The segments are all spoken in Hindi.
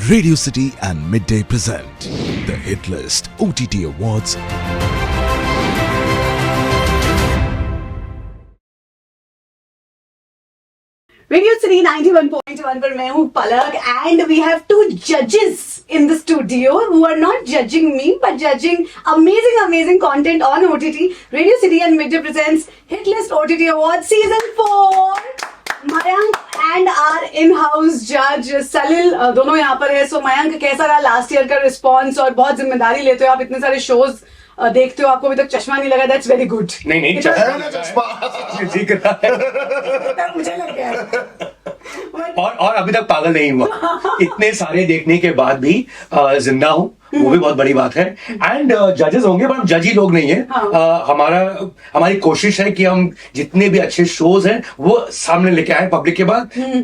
Radio City and Midday present the Hit List OTT Awards. Radio City 91.1 पर मैं हूँ पलक and we have two judges in the studio who are not judging me but judging amazing content on OTT. Radio City and Midday presents Hit List OTT Awards Season 4. Mayank and our in-house judge Salil दोनों यहाँ पर है. So मयंक, कैसा रहा लास्ट ईयर का रिस्पॉन्स? और बहुत जिम्मेदारी लेते हो आप, इतने सारे शोज देखते हो, आपको अभी तक चश्मा नहीं लगा. That's very good. नहीं मुझे लग गया और अभी तक पागल नहीं हुआ. इतने सारे देखने के बाद भी जिंदा हूँ, वो भी बहुत बड़ी बात है. एंड जजेस होंगे पर हम जज ही लोग नहीं है. हमारी कोशिश है कि हम जितने भी अच्छे शोज हैं वो सामने लेके आए पब्लिक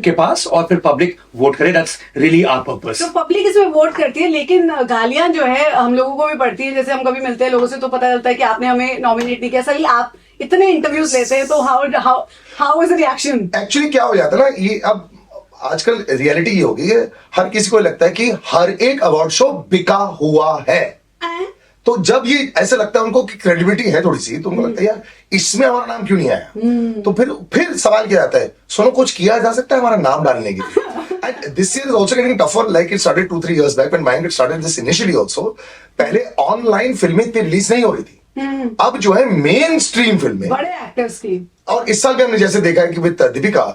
के पास और फिर पब्लिक वोट करे. That's really our purpose. तो पब्लिक इसमें वोट करती है, लेकिन गालियां जो है हम लोगों को भी पड़ती है. जैसे हम कभी मिलते हैं लोगों से तो पता चलता है कि आपने हमें नॉमिनेट नहीं किया. सही, आप इतने इंटरव्यूज लेते हैं तो how is the reaction? Actually क्या हो जाता है ना, ये अब आजकल रियलिटी ये होगी कि हर किसी को लगता है कि हर एक अवार्ड शो बिका हुआ है. तो जब ये ऐसे लगता है उनको कि क्रेडिबिलिटी है थोड़ी सी, तो उनको लगता है यार इसमें हमारा नाम क्यों नहीं आया. तो फिर सवाल क्या आता है, सुनो कुछ किया जा सकता है हमारा नाम डालने के लिए. And this year is also getting tougher, like it started 2-3 years back when Mayank started this initially also. पहले ऑनलाइन फिल्में इतनी रिलीज नहीं हो रही थी. अब जो है मेन स्ट्रीम फिल्में, बड़े एक्टर्स की, और इस साल भी हमने जैसे देखा है कि विद दीपिका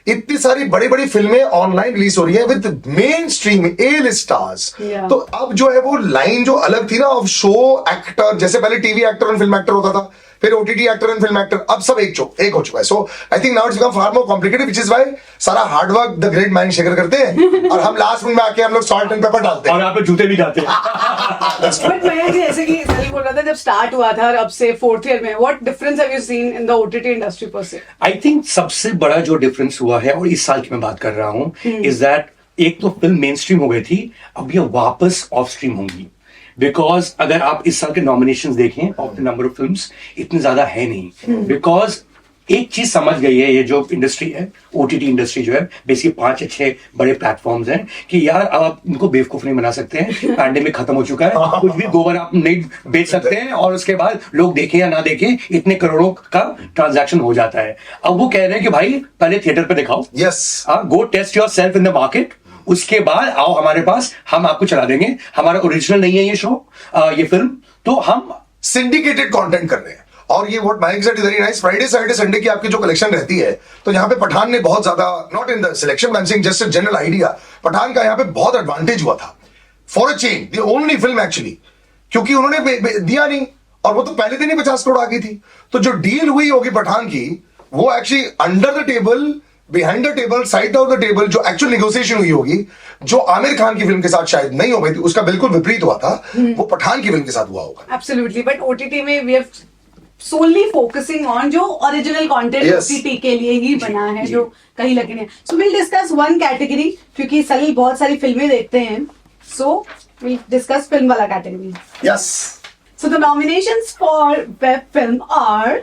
इतनी सारी बड़ी बड़ी फिल्में ऑनलाइन रिलीज हो रही हैं with main stream A list stars. तो अब जो है वो लाइन जो अलग थी ना ऑफ शो एक्टर, जैसे पहले TV actor and film actor होता था, फिर OTT actor and film actor, अब सब एक हो चुका है. So I think now it's become far more complicated, which is why सारा hard work the great man Shekhar करते हैं और हम लास्ट में आके हम लोग सॉल्ट एंड पेपर डालते हैं और आप जूते भी डालते हैं. बट मैं जैसे कि सही बोल रहा था, जब स्टार्ट हुआ था और अब से 4th ईयर में, what difference have you seen in the OTT industry पर से? आई थिंक सबसे बड़ा जो डिफरेंस हुआ है, और इस साल की मैं बात कर रहा हूँ, इज दैट एक तो फिल्म मेन स्ट्रीम हो गई थी, अब ये वापस ऑफ स्ट्रीम होंगी. बिकॉज अगर आप इस साल के नॉमिनेशंस देखें of the number of films, इतनी ज्यादा है नहीं. बिकॉज एक चीज समझ गई है ये जो इंडस्ट्री है, ओटीटी इंडस्ट्री जो है, बेसिकली 5 या 6 बड़े प्लेटफॉर्म्स हैं, कि यार आप इनको बेवकूफ नहीं बना सकते हैं. पैंडेमिक खत्म हो चुका है, कुछ भी गोबर आप नहीं बेच सकते हैं और उसके बाद लोग देखें या ना देखें, इतने करोड़ों का ट्रांजैक्शन हो जाता है. अब वो कह रहे हैं कि भाई पहले थिएटर पे दिखाओ, yes, go test yourself in the market, उसके बाद आओ हमारे पास, हम आपको चला देंगे. हमारा ओरिजिनल नहीं है ये शो, ये फिल्म, तो हम सिंडिकेटेड कंटेंट कर रहे हैं. और ये what Mike said is very nice. Friday Saturday Sunday की आपकी जो कलेक्शन रहती है, तो यहाँ पे पठान ने बहुत ज्यादा, not in the selection, I am saying just a general idea, Pathaan का यहाँ पे बहुत एडवांटेज हुआ था for a change, the only film actually, क्योंकि उन्होंने दिया नहीं और वो तो पहले दिन ही 50 करोड़ आ गई थी. तो जो डील हुई होगी पठान की, वो actually under the table, behind the table, side of the table जो एक्चुअल नेगोशिएशन हुई होगी, जो आमिर खान की फिल्म के साथ शायद नहीं हो गई थी, उसका बिल्कुल विपरीत हुआ था, वो पठान की फिल्म के साथ हुआ होगा. एब्सोल्युटली. बट ओटीटी में we have solely focusing on जो ओरिजिनल कंटेंट ओटीटी के लिए ही बना है, जो कहीं लगे नहीं. So will discuss one category, क्योंकि सलील बहुत सारी फिल्में देखते हैं, सो विल डिस्कस फिल्म वाला category. Yes. So the nominations for web film are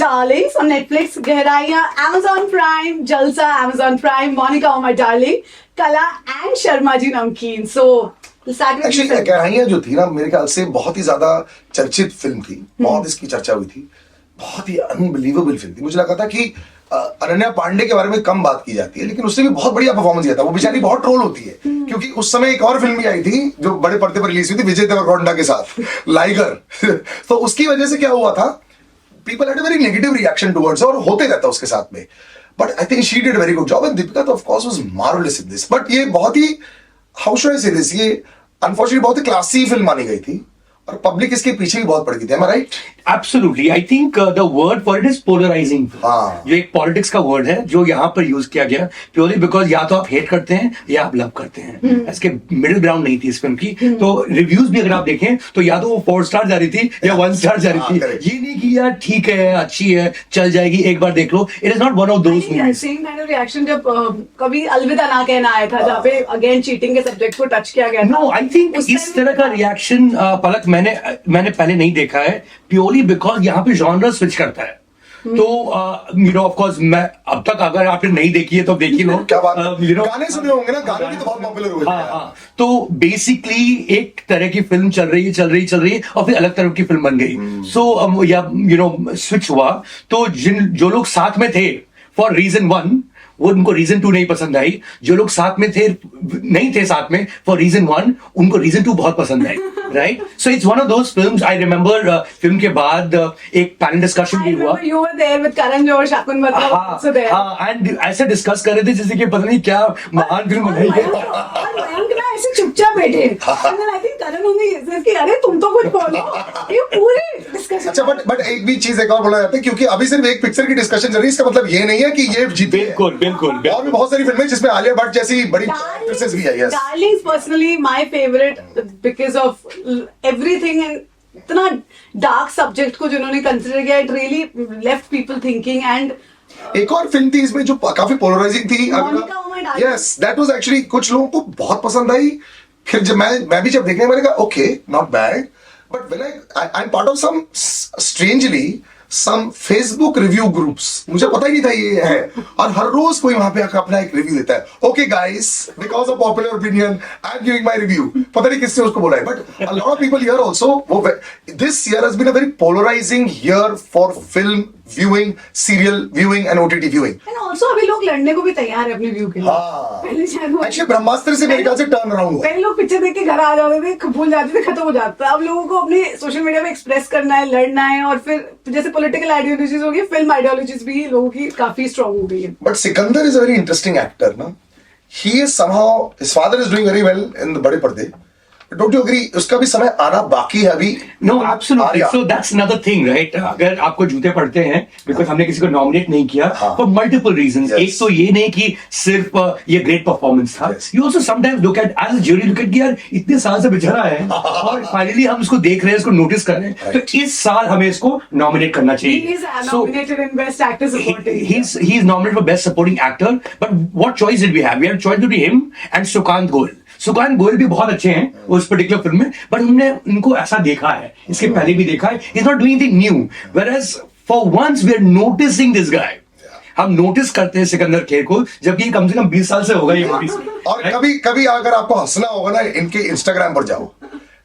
Darlings on Netflix, Gehraiyaan Amazon Prime, Jalsa Amazon Prime, Monica Oh My Darling, Kala and Sharma Ji Namkeen. So we'll start with actually Gehraiyaan जो थी ना, मेरे ख्याल से बहुत ही ज्यादा चर्चित फिल्म थी, बहुत इसकी चर्चा हुई थी, बहुत ही अनबिलीवेबल फिल्म थी. मुझे लगा था कि अनन्या पांडे के बारे में कम बात की जाती है, लेकिन उसने भी बहुत बढ़िया परफॉर्मेंस किया था. वो बेचारी बहुत ट्रोल होती है, क्योंकि उस समय एक और फिल्म भी आई थी जो बड़े पर्दे पर रिलीज हुई थी विजय देवरकोंडा के साथ, लाइगर. तो उसकी वजह से क्या हुआ था, people had a very negative reaction towards, और होते रहता उसके साथ में. But I think she did a very good job, and Deepika तो of course was marvellous in this. But ये बहुत ही, हाउ शुड आई से दिस, ये अनफॉर्चुनेटली बहुत ही क्लासी फिल्म मानी गई थी, और पब्लिक इसके पीछे भी बहुत पड़ गई थी. Am I right? Absolutely. I think the word for it is polarizing. जो एक पॉलिटिक्स का वर्ड है जो यहाँ पर यूज किया गया, प्योरली बिकॉज या तो आप हेट करते हैं या आप लव करते हैं. इसके मिडिल ग्राउंड नहीं थी इस फिल्म की. तो रिव्यूज भी अगर आप देखें तो या तो वो 4 स्टार जा रही थी या 1 स्टार जा रही थी. ये नहीं कि यार ठीक है, अच्छी है, चल जाएगी, एक बार देख लो. It is not one of those movies. Same kind of reaction जब कभी अलविदा ना कहना आया था, जहाँ पे अगेन चीटिंग के सब्जेक्ट को टच किया गया था. नो, आई थिंक इस तरह का रिएक्शन पलक मैंने पहले नहीं देखा है, प्योरली बिकॉज यहाँ पे जॉनर स्विच करता है. तो यू नो ऑफ कोर्स मैं अब तक अगर आपने नहीं देखी है तो देखी लो। क्या बात you know, गाने सुने होंगे ना, गाने भी तो बहुत पॉपुलर हुए थे। हाँ। तो बेसिकली एक तरह की फिल्म चल रही है और फिर अलग तरह की फिल्म बन गई। सो या यू नो स्विच हुआ, तो जो लोग साथ में थे फॉर रीजन 1 वो उनको रीजन 2 नहीं पसंद आई, जो लोग साथ में थे नहीं थे साथ में फॉर रीजन 1 उनको रीजन 2 बहुत पसंद आई, right? So it's one of those films. I remember film के बाद एक पैनल डिस्कशन भी हुआ। You were there with Karan Johar, Shakun Batra also there. हाँ, एंड ऐसे डिस्कस कर रहे थे जैसे कि पता नहीं क्या महान फिल्म बनाई है। और मयंक ना ऐसे चुपचाप बैठे। And then I think Karan only says कि अरे तुम तो कुछ बोलो। ये पूरे डिस्कशन। अच्छा, बट एक भी चीज एक और बोला जाता है, क्योंकि अभी सिर्फ एक पिक्चर की डिस्कशन चल रही है, इसका मतलब ये नहीं है कि ये जीती है। बिल्कुल। और भी बहुत सारी फिल्में जिसमें आलिया भट्ट जैसी बड़ी एक्ट्रेसेस भी है। Yes, Darlings personally my favorite because of everything and इतना डार्क सब्जेक्ट को जिन्होंने कंसिडर किया, it really left people thinking and एक और फिल्म थी इसमें जो काफी पोलराइजिंग थी। Monica, oh my God. Yes, that was actually कुछ लोगों को बहुत पसंद आई। फिर जब मैं भी जब देखने मैंने कहा okay not bad, but when I am part of some strangely some Facebook review groups, मुझे पता ही नहीं था ये है, और हर रोज कोई वहां पे आकर अपना एक रिव्यू देता है। Okay guys, because of popular opinion I am giving my review. पता नहीं किसने उसको बोला है, but a lot of people here also, this year has been a very polarising year for film viewing, serial viewing and OTT viewing. and also अभी लोग लड़ने को भी तैयार है अपने व्यू के लिए। हाँ। पहले शायद वो- एक्चुअली ब्रह्मास्त्र से मेरे ख्याल से टर्न अराउंड हुआ। पहले लोग पिक्चर देख के घर आ जाते थे, भूल जाते थे, खत्म हो जाता था। अब लोगों को अपने सोशल मीडिया पे एक्सप्रेस करना है, लड़ना है, और फिर जैसे पॉलिटिकल आइडियोलॉजीज हो गई, फिल्म आइडियोलॉजीज भी लोगों की काफी स्ट्रांग हो गई है। But Sikandar is a very interesting actor, na? He is somehow, his father is doing very well in the बड़े पर्दे. But don't you agree? उसका भी समय आना बाकी है अभी। No, absolutely. Arya. So that's another thing, right? अगर आपको जूते पड़ते हैं because हमने किसी को नॉमिनेट नहीं किया हाँ। for multiple reasons. Yes. एक तो ये नहीं कि सिर्फ ये ग्रेट परफॉर्मेंस था। Yes. You also sometimes look at as a jury look at कि यार इतने साल से बेचारा है और फाइनली हम इसको देख रहे हैं, इसको नोटिस कर रहे हैं, तो इस साल हमें इसको नॉमिनेट करना He चाहिए। is So nominated in Best Actor Supporting. he's nominated for Best Supporting Actor, but what choice did we have? We had choice between him and Sukant Goel. Sukanta Goyal भी बहुत अच्छे हैं उस पर्टिकुलर फिल्म में, बट हमने उनको ऐसा देखा है, इसके पहले भी देखा है, is not doing anything new, whereas for once we are noticing this guy. हम नोटिस करते हैं सिकंदर खेर को, जबकि कम से कम 20 साल से होगा ये मूवीज में। और कभी अगर आपको हंसना होगा ना, इनके इंस्टाग्राम पर जाओ,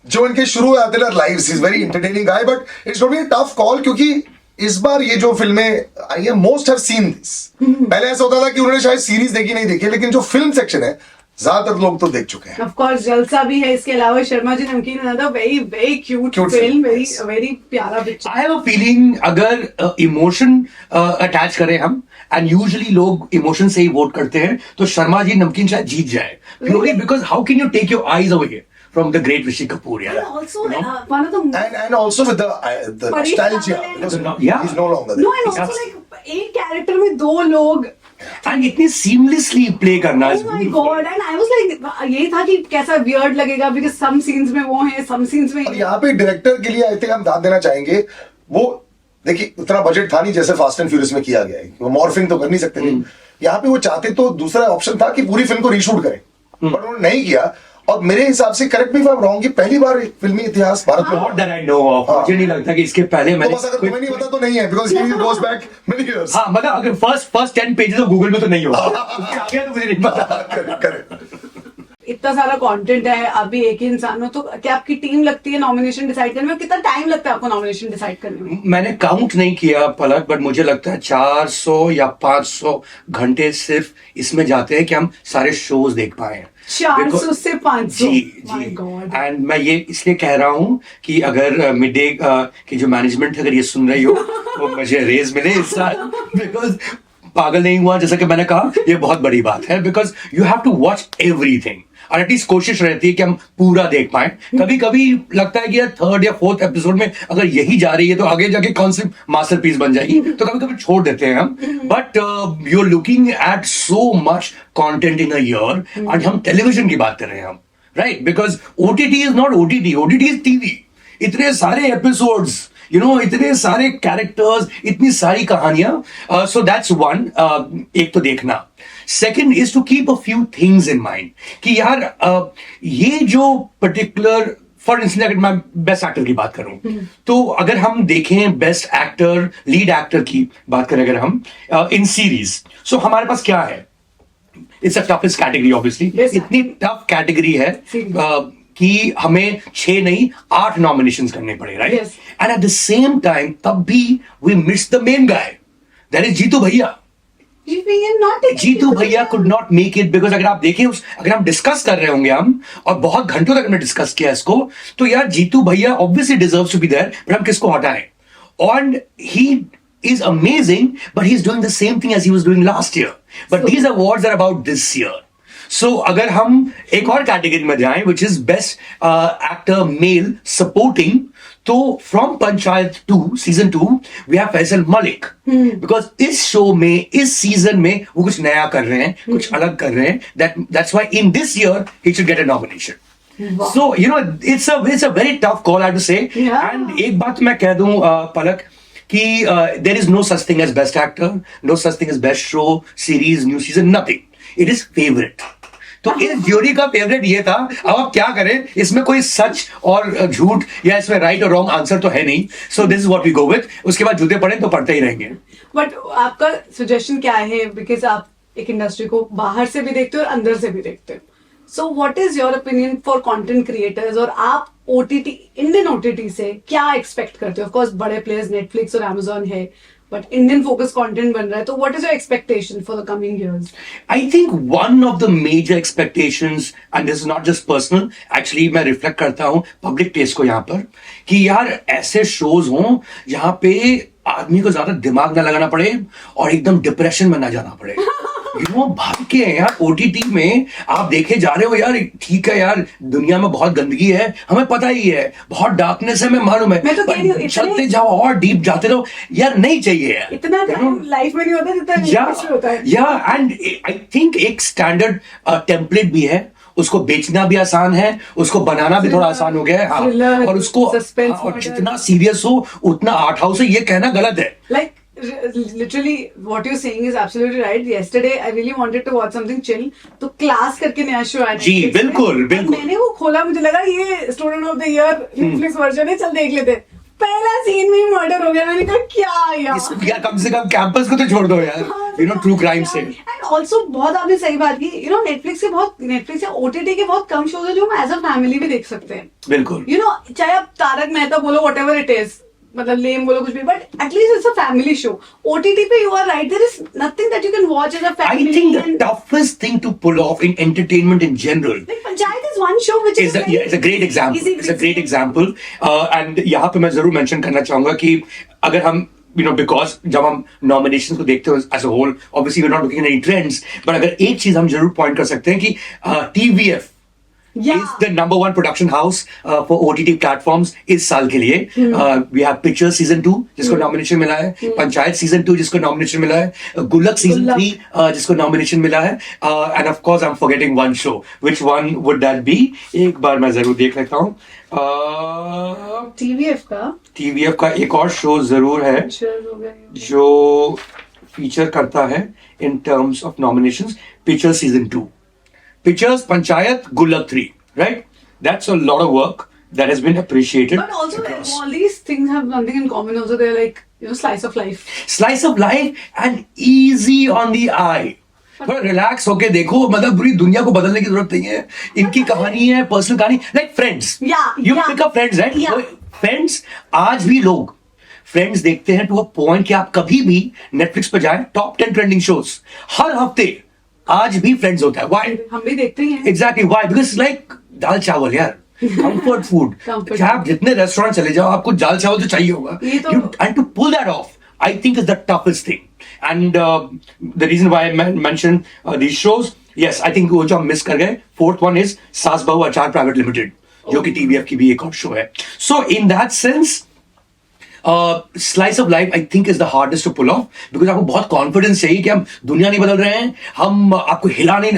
जो इनके शुरू में आते ना lives, is very entertaining guy, but it's going to be a tough call, क्योंकि इस बार ये जो फिल्में आई है मोस्ट हैव सीन दिस। पहले ऐसा होता था कि उन्होंने शायद सीरीज देखी नहीं देखी, लेकिन जो फिल्म सेक्शन है ज्यादातर लोग तो देख चुके हैं। Of course, जलसा भी है, इसके अलावा शर्मा जी नमकीन, another very very cute Cute film, film, very yes. very प्यारा picture. I have a feeling अगर इमोशन अटैच करें हम, एंड यूजुअली लोग इमोशन से ही वोट करते हैं, तो शर्मा जी नमकीन शायद जीत जाए, purely because how can you take your eyes away from the great Rishi Kapoor, And yeah. also one of the And also with the Paresh nostalgia, Rawal because Yeah. he's no longer there. no, and also like एक कैरेक्टर में दो लोग, And इतनी seamlessly play करना oh is my beautiful. god, and I was like ये था कि कैसा weird लगेगा, because some scenes में वो है, some scenes में और यहाँ पे डायरेक्टर के लिए आई थिंक हम दाद देना चाहेंगे। वो देखिए उतना बजट था नहीं जैसे फास्ट एंड फ्यूरियस में किया गया है, वो मॉर्फिंग तो कर नहीं सकते थे। यहाँ पे वो चाहते तो दूसरा ऑप्शन था कि पूरी फिल्म को रीशूट करें, पर उन्होंने नहीं किया। और मेरे हिसाब से correct me if I am wrong, ये पहली बार फिल्मी इतिहास भारत में Not that I know of. हाँ। मुझे नहीं लगता कि इसके पहले तो मैंने बस अगर तुम्हें नहीं पता तो नहीं है, because he goes back many years. हाँ, मतलब अगर फर्स्ट 10 पेजेस ऑफ गूगल में तो नहीं होगा, उसके आगे तो मुझे नहीं पता। करेक्ट। इतना सारा कंटेंट है, आप भी एक ही इंसान हो, तो क्या आपकी टीम लगती है नॉमिनेशन डिसाइड करने में? कितना टाइम लगता है आपको नॉमिनेशन डिसाइड करने में? मैंने काउंट नहीं किया पलक, बट मुझे लगता है 400 या 500 घंटे सिर्फ इसमें जाते हैं कि हम सारे शोज देख पाए। 400 से 500, जी My जी, God. एंड मैं ये इसलिए कह रहा हूँ कि अगर मिड डे की जो मैनेजमेंट अगर ये सुन रही हो तो मुझे रेज मिले इस साल, बिकॉज पागल नहीं हुआ, जैसा कि मैंने कहा, ये बहुत बड़ी बात है, because you have to watch everything, और एटलीस्ट कोशिश रहती है कि हम पूरा देख पाए। कभी कभी लगता है कि यार 3rd या 4th एपिसोड में अगर यही जा रही है तो आगे जाके कौन सी मास्टरपीस बन जाएगी, तो कभी कभी छोड़ देते हैं हम। But you are looking at so much content in a year, and हम टेलीविजन की बात कर रहे हैं हम, right? Because OTT is not OTT, OTT is TV. इतने सारे एपिसोड्स, यू नो, इतने सारे कैरेक्टर्स, इतनी सारी कहानियां, सो दैट्स वन। एक तो देखना, second is to keep a few things in mind कि यार ये जो पर्टिकुलर फॉर इंस्टेंस अगर मैं बेस्ट एक्टर की बात करूं, तो अगर हम देखें बेस्ट एक्टर, लीड एक्टर की बात करें अगर हम इन सीरीज, सो हमारे पास क्या है? It's a toughest category obviously. इतनी टफ कैटेगरी है कि हमें 6 नहीं 8 नॉमिनेशंस करने पड़े, right? And at the same time तब भी we miss the main guy, that is Jitu Bhaiya. Jitu Bhaiya could not make it because अगर आप देखें अगर हम डिस्कस कर रहे होंगे हम और बहुत घंटों तक हमने डिस्कस किया इसको, तो यार Jitu Bhaiya obviously deserves to be there, but हम किसको हटाएं? और ही is amazing, but he's doing the same thing as he was doing last year. But these awards are about this year. So अगर हम एक और कैटेगरी में जाएं, which is best actor male supporting, तो from panchayat 2 season 2 we have Faisal Malik, because इस शो में इस सीजन में वो कुछ नया कर रहे हैं, कुछ अलग कर रहे हैं, that's why in this year he should get a nomination. Wow. So you know it's a very tough call I have to say. Yeah. And एक बात मैं कह दूं पलक कि there is no such thing as best actor, no such thing as best show, series, new season, nothing. It is favorite. तो इस ज्यूरी का फेवरेट ये था। अब आप क्या करें, इसमें कोई सच और झूठ या इसमें राइट और रॉन्ग आंसर तो है नहीं। So this is what we go with. उसके बाद जूते पड़े तो पड़ते ही रहेंगे। बट आपका सजेशन क्या है? बिकॉज आप एक इंडस्ट्री को बाहर से भी देखते हो और अंदर से भी देखते हो। So what is your opinion for content creators, और आप ओटीटी, इंडियन ओटीटी से क्या एक्सपेक्ट करते हो? ऑफ कोर्स बड़े प्लेयर्स नेटफ्लिक्स और अमेजॉन है, बट इंडियन फोकस कंटेंट बन रहा है, तो what is your expectation for the coming years? I think one of the major expectations, and this is not just personal, actually मैं रिफ्लेक्ट करता हूं पब्लिक टेस्ट को यहाँ पर, कि यार ऐसे शोज हों जहां पे आदमी को ज्यादा दिमाग ना लगाना पड़े और एकदम डिप्रेशन में ना जाना पड़े। भाग के यार ओटीटी में आप देखे जा रहे हो यार, ठीक है यार दुनिया में बहुत गंदगी है, हमें पता ही है, बहुत डार्कनेस है, मैं मालूम है, मैं तो कह रही हूं, चलते जाओ और डीप जाते रहो यार, नहीं चाहिए यार, इतना लाइफ में नहीं होता जितना होता है। या एंड आई थिंक एक स्टैंडर्ड टेम्पलेट भी है, उसको बेचना भी आसान है, उसको बनाना भी थोड़ा आसान हो गया है। हाँ, और उसको और जितना सीरियस हो उतना आर्ट हाउस है, ये कहना गलत है। Like literally what you're saying is absolutely right. Yesterday I really wanted to watch something chill, तो क्लास करके नया शो आया। जी बिल्कुल बिल्कुल। मैंने वो खोला, मुझे लगा ये student of the year Netflix version है, चल देख लेते। पहला सीन में मर्डर हो गया। मैंने कहा क्या यार कम से कम कैंपस को तो छोड़ दो यार, यू नो, ट्रू क्राइम से। एंड ऑल्सो बहुत आपने सही बात की, यू नो नेटफ्लिक्स या ओटीटी के बहुत कम शोज है जो हम एज अ फैमिली भी देख सकते हैं। बिल्कुल, यू नो, चाहे आप तारक मेहता बोलो, व्हाटएवर इट इज, मतलब लेम बोलो कुछ भी, but at least it's a family show. OTT पे you are right, there is nothing that you can watch as a family. I think the toughest thing to pull off in entertainment in general, like Panchayat is one show which is it's a great example. It's a great example. And यहाँ पे मैं जरूर मेंशन करना चाहूंगा कि अगर हम because जब हम नॉमिनेशन को देखते हो as a whole, obviously we're not looking at any trends, but अगर एक चीज हम जरूर पॉइंट कर सकते हैं कि TVF is the number 1 production house for OTT platforms इस साल के लिए। We have Pictures season 2 जिसको नॉमिनेशन मिला है, पंचायत season 2 जिसको नॉमिनेशन मिला है, गुल्लक season 3 जिसको नॉमिनेशन मिला है, and of course I'm forgetting one show. Which one would that be? एक बार मैं जरूर देख लेता हूँ। TVF का एक और शो जरूर है जो फीचर करता है in terms of nominations, Pictures season 2. Pictures, Panchayat, Gullak 3, right? That's a lot of work that has been appreciated. But also, all these things have something in common. Also, they're like, slice of life. Slice of life and easy on the eye. थोड़ा रिलैक्स होके देखो, मतलब पूरी दुनिया को बदलने की जरूरत नहीं है। इनकी कहानी है, पर्सनल कहानी, like Friends. You pick up Friends, right? Friends, आज भी लोग फ्रेंड्स देखते हैं टू अ पॉइंट कि आप कभी भी नेटफ्लिक्स पर जाए, टॉप 10 ट्रेंडिंग शोज हर हफ्ते आज भी फ्रेंड्स होता है। Why? हम भी देखते हैं। Exactly. Why? Because like दाल चावल यार, comfort food. आप जितने रेस्टोरेंट चले जाओ, आपको दाल चावल तो चाहिए होगा। And to pull that off, I think is the toughest thing. And the reason why I mentioned these shows, yes, I think वो जो हम मिस कर गए, fourth one is सास बहू अचार प्राइवेट लिमिटेड, जो कि TVF की भी एक और शो है। So in that sense, slice of life I think is the hardest to pull off, because आपको बहुत कॉन्फिडेंस चाहिए कि हम दुनिया नहीं बदल रहे हैं, हम आपको हिलाने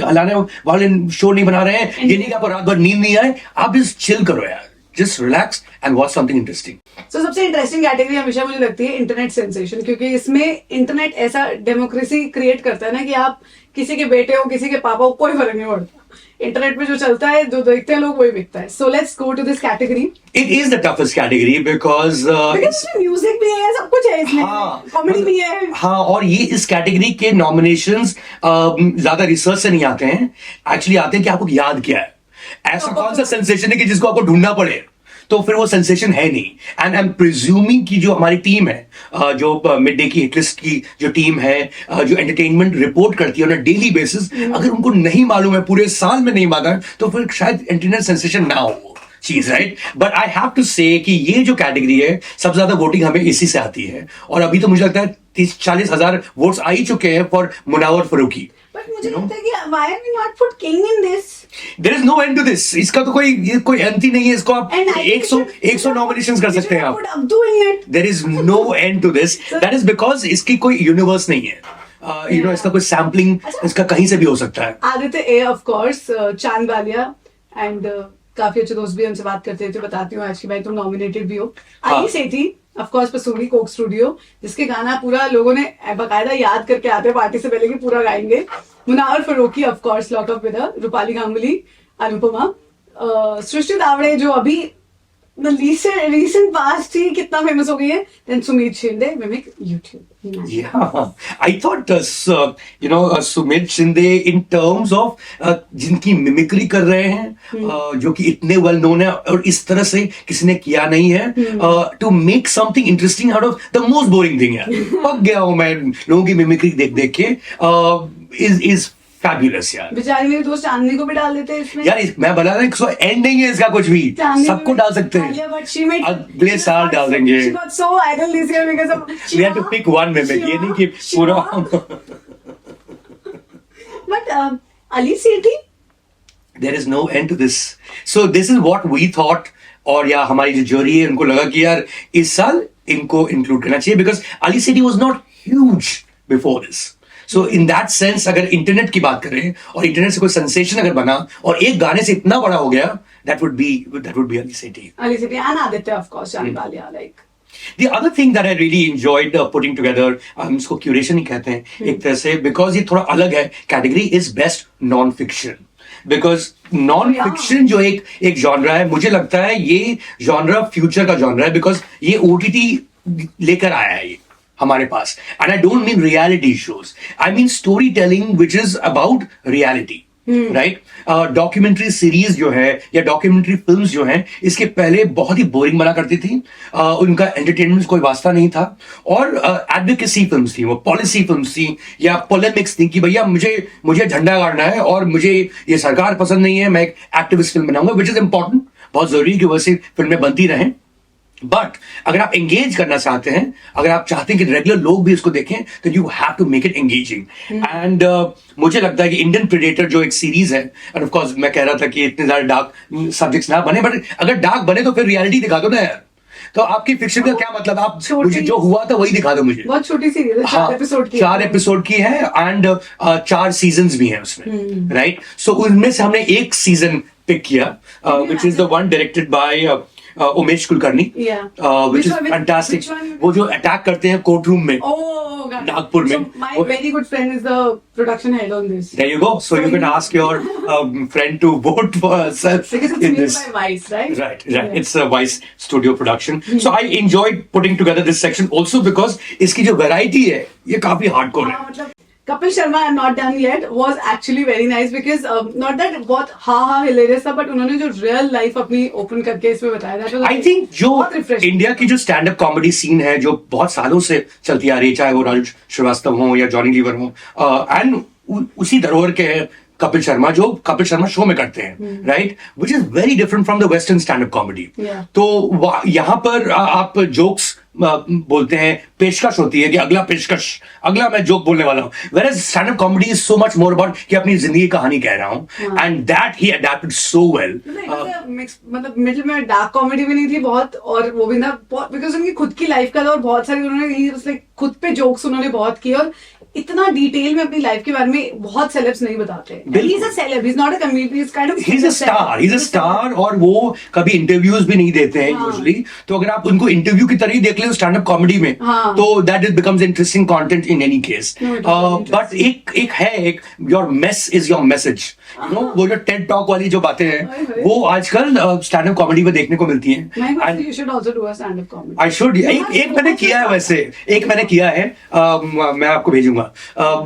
वाले शो नहीं बना रहे हैं, ये नहीं कि आपको रात भर नींद नहीं आए, आप जस्ट चिल करो यार, just relax and watch something interesting. So सबसे इंटरेस्टिंग कैटेगरी हमेशा मुझे लगती है इंटरनेट सेंसेशन, क्योंकि इसमें इंटरनेट ऐसा डेमोक्रेसी क्रिएट करता है ना कि आप किसी के बेटे हो, किसी के पापा हो, कोई फर्क नहीं पड़ता। इंटरनेट पे जो चलता है, जो देखते हैं लोग, वही बिकता है. So let's go to this category. It is the toughest category because Because इसमें म्यूजिक भी है, सब कुछ है इसमें, कॉमेडी भी है. हाँ, और ये इस कैटेगरी के नॉमिनेशंस ज्यादा रिसर्च से नहीं आते हैं, एक्चुअली आते हैं कि आपको याद क्या है. ऐसा कौन सा सेंसेशन है कि जिसको आपको ढूंढना पड़े, तो फिर वो सेंसेशन है नहीं. एंड आई एम प्रिज्यूमिंग कि जो हमारी टीम है, जो मिड डे की हिटलिस्ट की जो टीम है, जो एंटरटेनमेंट रिपोर्ट करती है ऑन डेली बेसिस, अगर उनको नहीं मालूम है, पूरे साल में नहीं मालूम है, तो फिर शायद इंटरनेट सेंसेशन ना हो चीज, right. But I have to say कि ये जो कैटेगरी है, सबसे ज्यादा वोटिंग हमें इसी से आती है. और अभी तो मुझे लगता है 30-40 हजार वोट्स आ ही चुके हैं फॉर मुनावर फरूकी. But मुझे लगता है कि why have we not put King in this? There is no end to this. इसका तो कोई अंत ही नहीं है. इसको आप 100 नॉमिनेशंस कर सकते हैं आप. Put Abdu in it. There is no end to this. That is because इसकी कोई यूनिवर्स नहीं है. You know, इसका कोई सैम्पलिंग इसका कहीं से भी हो सकता है. आदित्य ए, ऑफ कोर्स, चांद वालिया एंड काफी अच्छे दोस्त भी हमसे बात करते थे. बताती हूँ आज की भाई तुम नॉमिनेटेड भी हो. Ali Sethi, of course, Pasoori Coke Studio, जिसके गाना पूरा लोगों ने बकायदा याद करके आते हैं पार्टी से पहले कि पूरा गाएंगे. Munawar Faruqui, of course, Lock Upp with Rupali Ganguly, Anupamaa, Srishti Dawde जो अभी recent past थी, कितना फेमस हो गई है. Then Sumeet Shinde, mimic YouTube. Yeah, I thought Sumit Shinde in terms of जिनकी मिमिक्री कर रहे हैं, जो कि इतने वेल नोन है और इस तरह से किसी ने किया नहीं है, to make something interesting out of the most boring thing है. पक गया हूं मैं लोगों की मिमिक्री देख देख के. इज फैबुलस यार. बेचारी मेरे दोस्त चांदनी को भी डाल देते हैं इसमें. यार मैं बता रहा हूँ, एंड नहीं है इसका कुछ भी, सबको डाल सकते हैं. अगले साल डाल देंगे. We have to pick one mimic. ये नहीं कि पूरा. But Ali Sethi, there is no end to this. So this is what we thought. और या हमारी जो जूरी है, उनको लगा कि यार इस साल इनको इंक्लूड करना चाहिए, because Ali Sethi was not huge before this. So in that sense, अगर इंटरनेट की बात करें और इंटरनेट से कोई सेंसेशन अगर बना और एक गाने से इतना बड़ा हो गया, that would be Ali Sethi. Ali Sethi and Aditya, of course, चांद Walia, like. The other thing that I really enjoyed putting together, इसको क्यूरेशन ही कहते हैं एक तरह से, because ये थोड़ा अलग है category, is best non-fiction. Because non-fiction जो एक जॉनरा है, मुझे लगता है ये जॉनरा फ्यूचर का जॉनरा है, बिकॉज ये OTT लेकर आया है ये हमारे पास. And I don't mean reality shows, I mean story telling which is about reality, right. Documentary series जो है या डॉक्यूमेंट्री फिल्म्स जो हैं, इसके पहले बहुत ही बोरिंग बना करती थी. उनका एंटरटेनमेंट से कोई वास्ता नहीं था. और एडवोकेसी फिल्म्स थी, वो पॉलिसी फिल्म्स थी या पोलेमिक्स थी कि भैया मुझे झंडा गाड़ना है और मुझे ये सरकार पसंद नहीं है, मैं एक एक्टिविस्ट फिल्म बनाऊंगा, विच इज इंपॉर्टेंट, बहुत जरूरी कि वैसे फिल्में बनती रहें. बट अगर आप एंगेज करना चाहते हैं, अगर आप चाहते हैं कि रेगुलर लोग भी इसको देखें, तो you have to make it engaging. And मुझे लगता है कि इंडियन प्रेडेटर जो एक सीरीज है, एंड ऑफ कोर्स मैं कह रहा था कि इतने ज्यादा डार्क सब्जेक्ट्स ना बने, बट अगर डार्क बने तो फिर रियलिटी दिखा दो ना यार. तो आपकी फिक्शन का क्या मतलब, आप मुझे जो हुआ था वही दिखा दो मुझे. बहुत छोटी सीरीज है, 4 एपिसोड की है एंड 4 सीजन्स भी हैं उसमें, राइट. सो उनमें से हमने एक सीजन पिक किया, which is the one directed by Umesh Kulkarni, which is fantastic. वो जो अटैक करते हैं कोर्ट रूम में नागपुर में. My very good friend is the production head on this. There you go. So you can ask your friend to vote for herself Because it's in made this. by Vice, right? Right. It's a Vice studio production. So I enjoyed putting together this section also because इसकी जो variety है, ये काफी hardcore है. मतलब Kapil Sharma, I have not done yet, was actually very nice because not that बहुत hilarious था, but उन्होंने जो real life अपनी open करके इसमें बताया था. I think जो इंडिया की जो स्टैंड अप कॉमेडी सीन है, जो बहुत सालों से चलती आ रही है, चाहे वो राजू श्रीवास्तव हो या जॉनी लीवर हो, एंड उसी धरोहर के हैं कपिल शर्मा, जो कपिल शर्मा शो में करते हैं, right, which is very different from the western stand up comedy. तो यहाँ पर आप जोक्स बोलते हैं, पेशकश होती है कि अगला मैं जोक बोलने वाला हूँ. Whereas stand up comedy is so much more about कि अपनी जिंदगी की कहानी कह रहा हूँ, and that he adapted so well. मतलब मिडिल में डार्क कॉमेडी भी नहीं थी बहुत, और वो भी ना बिकॉज उनकी खुद की लाइफ का था, और बहुत सारी उन्होंने खुद पे जोक्स उन्होंने बहुत किए, और इतना डिटेल में अपनी लाइफ के बारे में बहुत सेलेब्स नहीं बताते हैं. बिल्कुल. He's a celeb, he's not a comedian, he's kind of He's a star और वो कभी इंटरव्यूज भी नहीं देते हैं यूजुअली. तो अगर आप उनको इंटरव्यू की तरह ही देख लें स्टैंड अप कॉमेडी में तो that it becomes interesting content in any case. But एक your mess is your message. वो जो टेड टॉक वाली जो बातें हैं वो आजकल स्टैंड अप कॉमेडी में देखने को मिलती हैं. You should also do a stand-up comedy. I should. एक मैंने किया है वैसे. एक मैंने किया है. मैं आपको भेजूंगा.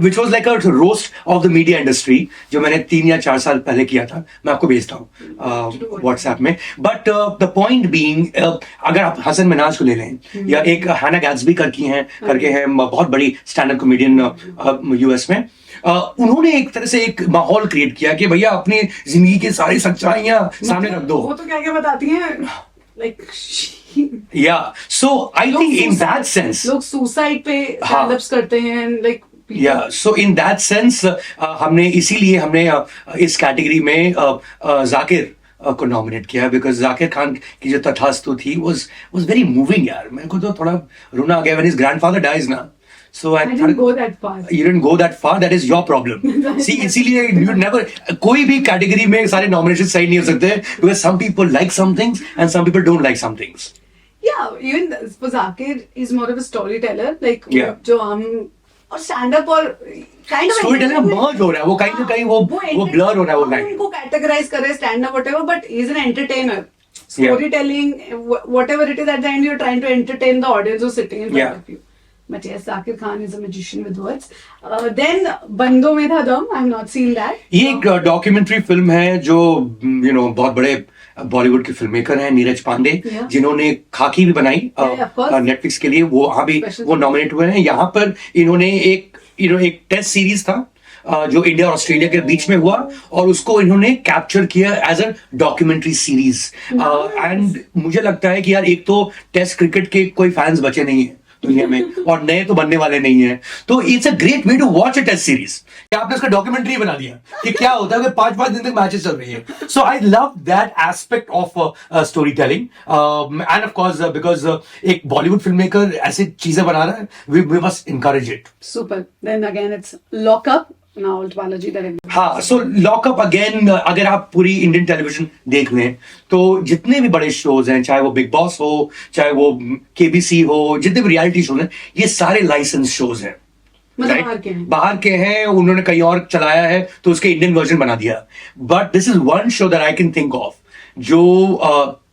Which was like a roast of the media industry जो मैंने 3 या 4 साल पहले किया था. मैं आपको भेजता हूँ WhatsApp में. But the point being अगर आप हसन मिनाज को ले लें या एक हाना गैट्सबी करके हैं बहुत बड़ी स्टैंड अप कॉमेडियन यूएस में. उन्होंने एक तरह से एक माहौल क्रिएट किया कि भैया अपनी जिंदगी की सारी सच्चाइयां सामने रख दो. वो तो क्या क्या बताती हैं like yeah, so I think in that sense लोग सुसाइड पे stand-ups करते हैं like yeah, so in that sense हमने इसीलिए हमने इस कैटेगरी में जाकिर को नॉमिनेट किया बिकॉज जाकिर खान की जो तथास्तु थी was very moving यार. मेरे को तो थोड़ा रोना आ गया when his grandfather dies ना. So I didn't go that far. You didn't go that far. That is your problem. See, इसीलिए you never कोई भी कैटेगरी में सारे नॉमिनेशन सही नहीं हो सकते because some people like some things and some people don't like some things. Yeah, even Zakir is more of a storyteller. Like Yeah. जो हम और stand up और kind of स्टोरी टेलिंग मर्ज हो रहा है वो कहीं ना कहीं वो ब्लर हो रहा है वो लाइन. उनको कैटेगराइज कर रहे हैं stand up whatever, but he is an entertainer. Storytelling, whatever it is, at the end you're trying to entertain the audience who's sitting in front of you. But yes, Zakir Khan is a magician with words. Then बंदों में था दम. I have not seen that. ये एक डॉक्यूमेंट्री फिल्म है जो बहुत बड़े बॉलीवुड के फिल्म मेकर हैं नीरज पांडे जिन्होंने खाकी भी बनाई नेटफ्लिक्स के लिए. वो वहां भी वो नॉमिनेट हुए हैं. यहाँ पर इन्होंने एक टेस्ट सीरीज था जो इंडिया और ऑस्ट्रेलिया के बीच में हुआ और उसको इन्होंने कैप्चर किया as a documentary series. And मुझे लगता है कि यार एक तो टेस्ट क्रिकेट के कोई फैंस बचे नहीं है दुनिया में और नए तो बनने वाले नहीं है. तो it's a great way to watch a test series. आपने उसका डॉक्यूमेंट्री बना दिया कि क्या होता है कि 5-5 दिन तक मैचेस चल रही है. So I love that aspect of story telling and of course because एक बॉलीवुड फिल्म मेकर ऐसी चीजें बना रहा है we must encourage it. Super. Then again it's Lock Upp. Now Balaji directed. हाँ, सो लॉकअप अगेन अगर आप पूरी इंडियन टेलीविजन देख लें तो जितने भी बड़े शोज हैं चाहे वो बिग बॉस हो चाहे वो केबीसी हो जितने भी रियलिटी शोज हैं ये सारे लाइसेंस शोज हैं. बाहर के हैं उन्होंने कहीं और चलाया है तो उसके इंडियन वर्जन बना दिया. But this is one show that I can think of जो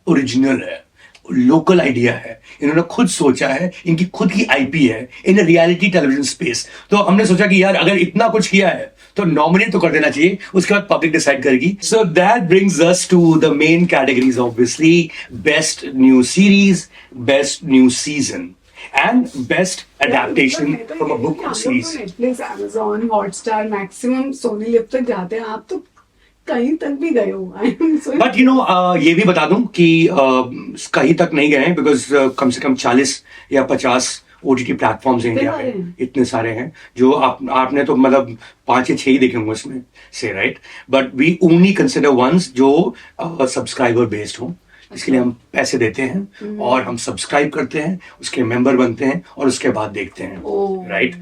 ओरिजिनल है लोकल आइडिया है. इन्होंने खुद सोचा है इनकी खुद की आईपी है इन रियलिटी टेलीविजन स्पेस. तो हमने सोचा कि यार अगर इतना कुछ किया है तो नॉमिनेट तो कर देना चाहिए उसके बाद पब्लिक डिसाइड करेगी. So that brings us to the main categories obviously best new series best new season and best adaptation from a book or series. Netflix, Amazon, Hotstar, maximum Sony Live तक जाते हैं. आप तो कहीं तक भी गए हो. बट ये भी बता दूं कि कहीं तक नहीं गए हैं बिकॉज कम से कम 40 या 50 OTT प्लेटफॉर्म्स हैं इंडिया में. इतने सारे हैं जो आपने तो मतलब 5 या 6 ही देखे होंगे उसमें से right. But we only consider ones जो सब्सक्राइबर बेस्ड हो इसके लिए हम पैसे देते हैं और हम सब्सक्राइब करते हैं उसके मेंबर बनते हैं और उसके बाद देखते हैं राइट.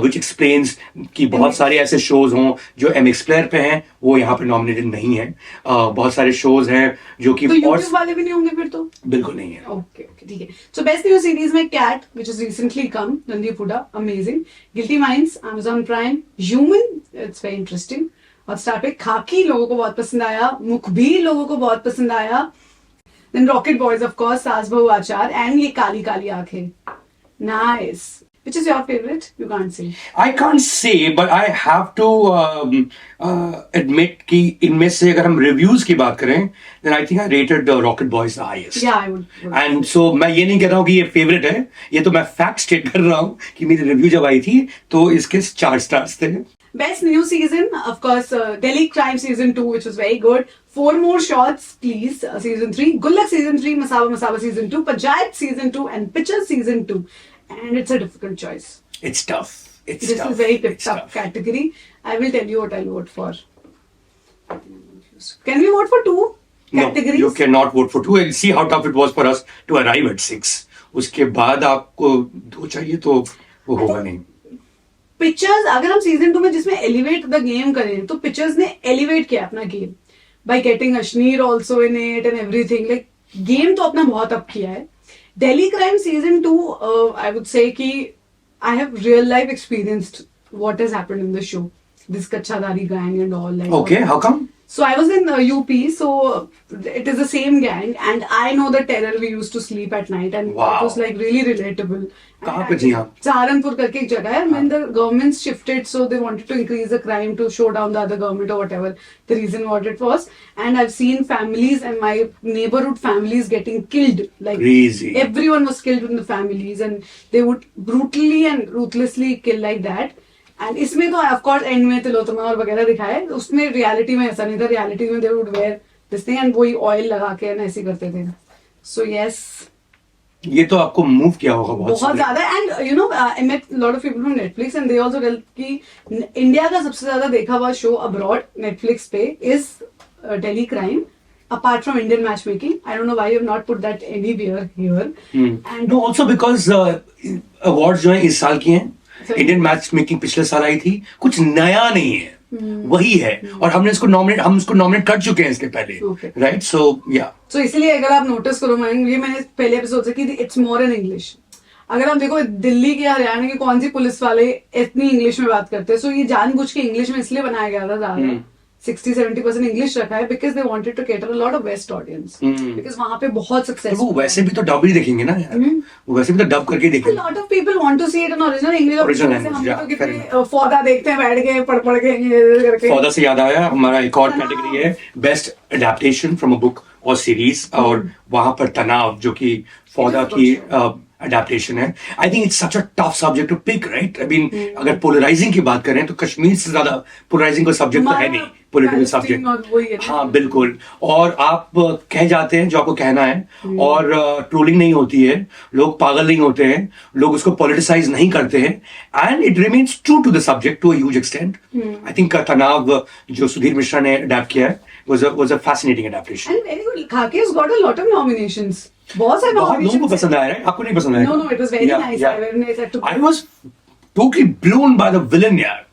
विच एक्सप्लेन्स कि बहुत सारे ऐसे शोज हों जो MX प्लेयर पे हैं वो यहाँ पे नॉमिनेटेड नहीं है. बहुत सारे शोज हैं जो कि YouTube वाले भी नहीं होंगे फिर तो. बिल्कुल नहीं है. ओके ठीक है. सो बेस्ट न्यू सीरीज में Cat which is recently come Randeep Hooda amazing. Guilty Minds Amazon Prime. Human it's very interesting. Hotstar पे खाकी लोगों को बहुत पसंद आया. मुखबिर लोगों को बहुत पसंद आया. Then Rocket Boys, of course, Saas Bahu Aachar, and ये काली काली आंखें. Nice. Which is your favorite? You can't say. I can't say, but I have to admit कि इनमें से अगर हम reviews की बात करें, then I think I rated Rocket Boys the highest. Yeah, I would. And so मैं ये नहीं कह रहा हूँ कि ये favorite है, ये तो मैं fact state कर रहा हूँ कि मेरी review जब आई थी तो इसके 4 stars थे. Best new season, of course, Delhi Crime season 2, which was very good. 4 more shots, please. Season 3, Gullak season 3, Masaba Masaba season 2, Panchayat season 2, and Picture season 2. And it's a difficult choice. It's tough. This is very tough category. I will tell you what I'll vote for. Can we vote for 2 categories? No, you cannot vote for 2. And see how tough it was for us to arrive at 6. उसके बाद आपको 2 चाहिए तो वो होगा नहीं. पिक्चर्स, अगर हम सीजन 2 में जिसमें एलिवेट द गेम करें तो पिक्चर्स ने एलिवेट किया अपना game by getting Ashneer also in it and everything. Like game तो अपना बहुत अप किया है. Delhi crime season 2, I would say कि I have real life experienced what has happened in the show, this Kachhadhari gang and all. Like Okay, how come? So I was in UP, so it is the same gang, and I know the terror we used to sleep at night, and Wow. it was like really relatable. कहाँ पे जी आप? Saharanpur करके एक जगह है. When the government shifted, so they wanted to increase the crime to show down the other government or whatever the reason what it was. And I've seen families and my neighborhood families getting killed. Like Crazy. everyone was killed in the families, and they would brutally and ruthlessly kill like that. And इसमें तो ऑफ कोर्स एंड में तिलोत्तमा और वगैरह दिखाया है, उसमें रियलिटी में ऐसा नहीं था. रियलिटी में they would wear this thing and वही ऑयल लगा के ऐसे करते थे. सो यस, ये तो आपको मूव किया होगा बहुत ज्यादा. And you know I met lot of people from Netflix and they also tell कि इंडिया का सबसे ज्यादा देखा हुआ शो अब्रॉड नेटफ्लिक्स पे is Delhi crime, apart from Indian matchmaking. I don't know why you have not put that anywhere here. And No, also because awards जो है इस साल की हैं. Sorry? इंडियन मैच मेकिंग पिछले साल आई थी, कुछ नया नहीं है, वही है. और हम इसको नॉमिनेट कर चुके हैं इसके पहले, Okay. राइट? सो या so इसलिए अगर आप नोटिस करो, ये मैंने पहले एपिसोड से कि इट्स मोर इन इंग्लिश. अगर आप देखो दिल्ली की हरियाणा की कौन सी पुलिस वाले इतनी इंग्लिश में बात करते हैं, सो ये जानबूझ के इंग्लिश में इसलिए बनाया गया था ज्यादा. 60-70% इंग्लिश रखा है because they wanted to cater a lot of west audience, because वहां पे बहुत तो सक्सेस. वो वैसे भी तो डब ही देखेंगे ना यार, वो वैसे भी तो डब करके A देखेंगे. lot of people want to see it in original English. Original जैसे हम language, yeah, तो fair कितने फौदा देखते हैं बैठ के पढ़ के ये करके. फौदा से याद आया, हमारा एक और कैटेगरी है best adaptation from a book और सीरीज, और वहां पर तनाव जो कि फौदा की एडेप्टेशन है. I think it's such a tough subject to pick, right? I mean अगर पोलराइजिंग की बात करें तो कश्मीर से ज्यादा पोलराइजिंग का सब्जेक्ट तो है नहीं, पॉलिटिकल सब्जेक्ट. हाँ बिल्कुल. और आप कह जाते हैं जो आपको कहना है, और ट्रोलिंग नहीं होती है, लोग पागल नहीं होते हैं, लोग उसको पॉलिटिसाइज नहीं करते हैं, and it remains true to the subject to a huge extent. I think Tanaav जो सुधीर मिश्रा ने अडेप्ट किया है was a fascinating adaptation. And very good. Khaki has got a lot of nominations. बहुत सारे बहुत लोगों को nominations. पसंद आया है, आपको नहीं पसंद आया? No, it was very nice. I very nice. I was totally blown by the villain यार.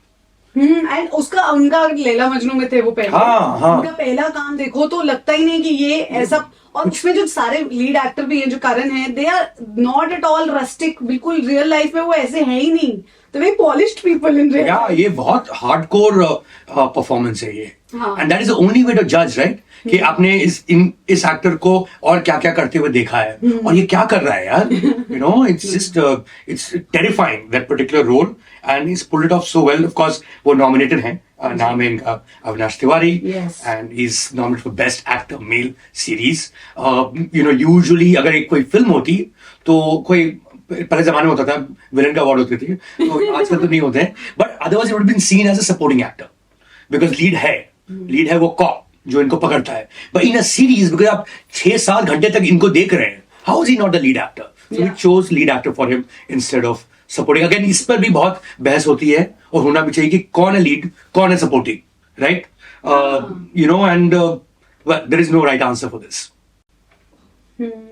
एंड उसका उनका लैला मजनू में थे वो पहले. हाँ. उनका पहला काम देखो तो लगता ही नहीं कि ये ऐसा. और उसमें जो सारे लीड एक्टर भी हैं जो करण है, they are not at all rustic. बिल्कुल रियल लाइफ में वो ऐसे है ही नहीं. तो very polished people in real. या ये बहुत हार्डकोर परफॉर्मेंस है ये, हाँ. And that is the only way to जज, राइट? कि आपने इस एक्टर को और क्या क्या करते हुए देखा है, और ये क्या कर रहा है यार. You know, it's just it's terrifying that particular role, and is pulled it off so well. Of course वो नॉमिनेटेड हैं, नाम है इनका Avinash Tiwari, Yes. And is nominated for best actor male series. You know, usually अगर एक कोई फिल्म होती तो कोई पहले जमाने में होता था विलन का अवार्ड होते थे, तो आजकल तो नहीं होते हैं, but otherwise it would been seen as a supporting actor because lead है वो कॉप जो इनको पकड़ता है. But in a series because आप 6-7 घंटे तक इनको देख रहे हैं, how is he not the lead actor? So we chose lead actor for him instead of supporting. Again इस पर भी बहुत बहस होती है, और होना भी चाहिए कि कौन है लीड, कौन है supporting, right? You know, and there is no right answer for this.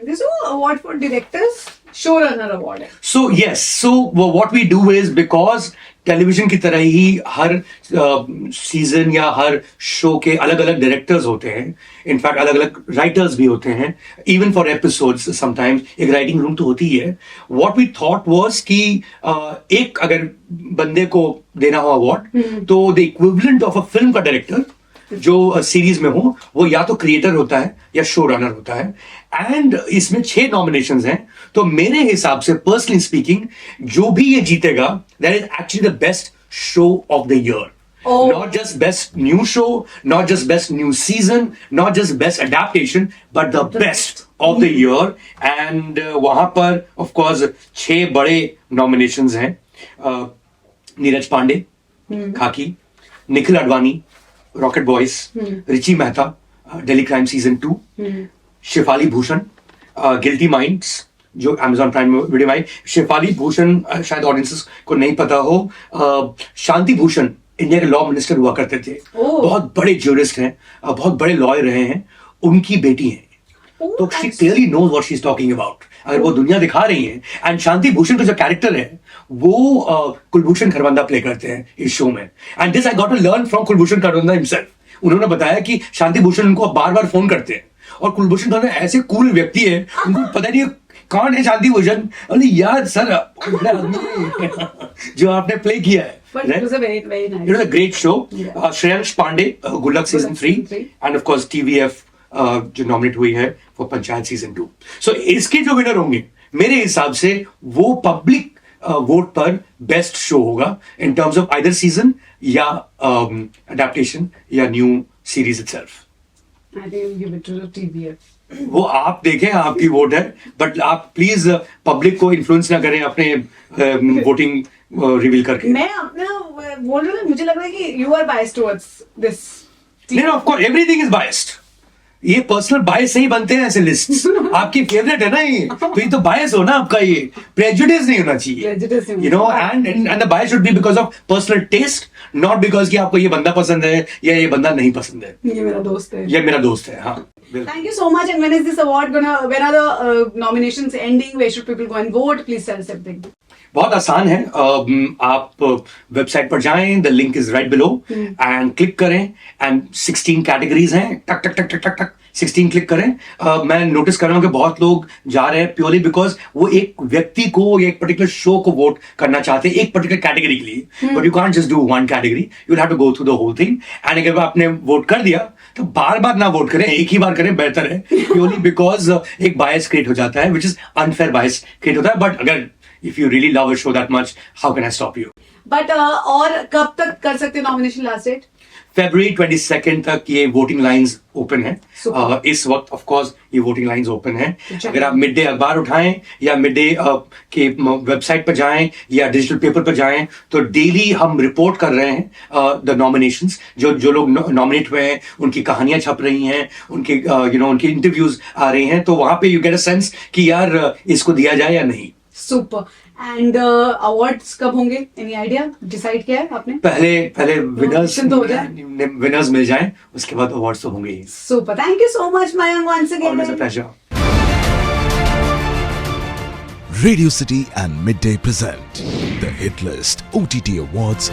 This is award for directors, showrunner award है. So yes, so what we do is, because television की तरह ही हर सीजन या हर शो के अलग अलग डायरेक्टर्स होते हैं, इनफैक्ट अलग अलग राइटर्स भी होते हैं, इवन फॉर एपिसोड्स समटाइम्स एक राइटिंग रूम तो होती ही है. व्हाट वी थॉट वाज कि एक अगर बंदे को देना हो अवार्ड, तो the equivalent of a film का डायरेक्टर जो सीरीज में हो, वो या तो क्रिएटर होता है या शो रनर होता है. एंड इसमें 6 नॉमिनेशंस हैं, तो मेरे हिसाब से पर्सनली स्पीकिंग जो भी ये जीतेगा, that is actually the best show off the year. Not just best new show, not just best new season, not just best adaptation, but the best of the year. And वहां पर of course 6 बड़े nominations हैं. Neeraj Pandey, Khakee, Nikhil Advani, rocket boys, Richie Mehta, Delhi crime season 2, Shefali Bhushan, guilty minds जो Amazon प्राइम वीडियो में आई. शेफाली भूषण शायद ऑडियंसेस को नहीं पता हो, शांति भूषण इंडिया के लॉ मिनिस्टर हुआ करते थे, बहुत बड़े ज्यूरिस्ट हैं, बहुत बड़े लॉयर रहे हैं, उनकी बेटी हैं. तो she clearly knows what she is talking about. अगर वो दुनिया दिखा रही है, एंड शांति भूषण का जो कैरेक्टर है वो कुलभूषण खरबंदा प्ले करते हैं इस शो में, and this I got to learn from Kulbhushan Kharbanda himself. उन्होंने बताया कि शांति भूषण उनको बार बार फोन करते हैं, और कुलभूषण खरबंदा ऐसे कूल व्यक्ति है, उनको पता नहीं कौन है शांति भूषण। अरे यार सर, जो आपने प्ले किया है। But it was a very, very nice. It was a great show. Yeah. Shreyansh Pandey, Good Luck Season 3, and of course TVF जो नॉमिनेट हुई है फॉर पंचायत सीजन 2। सो इसके जो विनर होंगे मेरे हिसाब से वो पब्लिक वोट पर बेस्ट शो होगा in terms of either season या अडेप्टेशन या new series itself. I think we'll give it to the TVF. वो आप देखें, आपकी वोट है, बट आप प्लीज पब्लिक को इन्फ्लुएंस ना करें अपने वोटिंग रिवील करके। मैं अपना बोल रही हूँ, मुझे लग रहा है कि you are biased towards this. नहीं, of course everything is biased. ये पर्सनल बायस से ही बनते हैं ऐसे लिस्ट। आपकी फेवरेट है ना ये, तो ये तो बायस हो ना आपका, ये प्रेजुडिस नहीं होना चाहिए, Prejudice नहीं you know. And the bias should be because of personal taste, not because कि आपको ये बंदा पसंद है या ये बंदा नहीं पसंद है। ये मेरा दोस्त है। ये मेरा दोस्त है, हाँ। Thank you so much. And when is this award gonna? When are the nominations ending? Where should people go and vote? Please tell us everything. बहुत आसान है, आप वेबसाइट पर जाएं, the link is right below, and click करें, एंड 16 कैटेगरीज हैं, टक टक टक टक टक टक 16 क्लिक करें। मैं नोटिस कर रहा हूं कि बहुत लोग जा रहे हैं प्योरली बिकॉज वो एक व्यक्ति को या एक पर्टिकुलर शो को वोट करना चाहते हैं एक पर्टिकुलर कैटेगरी के लिए, but you can't just do one category, you have to go through the whole thing. And अगर आपने वोट कर दिया तो बार बार ना वोट करें, एक ही बार करें, बेहतर है, प्योरली बिकॉज एक बायस क्रिएट हो जाता है, which is unfair bias create होता है। बट अगर if you really love a show that much, how can I stop you? But और कब तक कर सकते हैं nomination last date? February 22 तक ये वोटिंग लाइंस ओपन है। Super. इस वक्त ऑफ कोर्स ये वोटिंग लाइंस ओपन है। अच्छा। अगर आप मिड डे अखबार उठाएं या मिड डे के वेबसाइट पर जाएं या डिजिटल पेपर पर जाएं, तो डेली हम रिपोर्ट कर रहे हैं द नॉमिनेशंस, जो लोग नॉमिनेट हुए हैं उनकी कहानियां छप रही हैं, उनके उनके इंटरव्यूज आ रहे हैं, तो वहां पे यू गेट अ सेंस कि यार इसको दिया जाए या नहीं। Super. And awards कब होंगे? Any idea? Decide किया है आपने? पहले विनर्स तो हो जाए। विनर्स मिल जाएं, उसके बाद अवार्ड्स तो होंगे ही। Super. Thank you so much, Mayank, once again. Always a pleasure. Radio City and Midday present the Hit List OTT Awards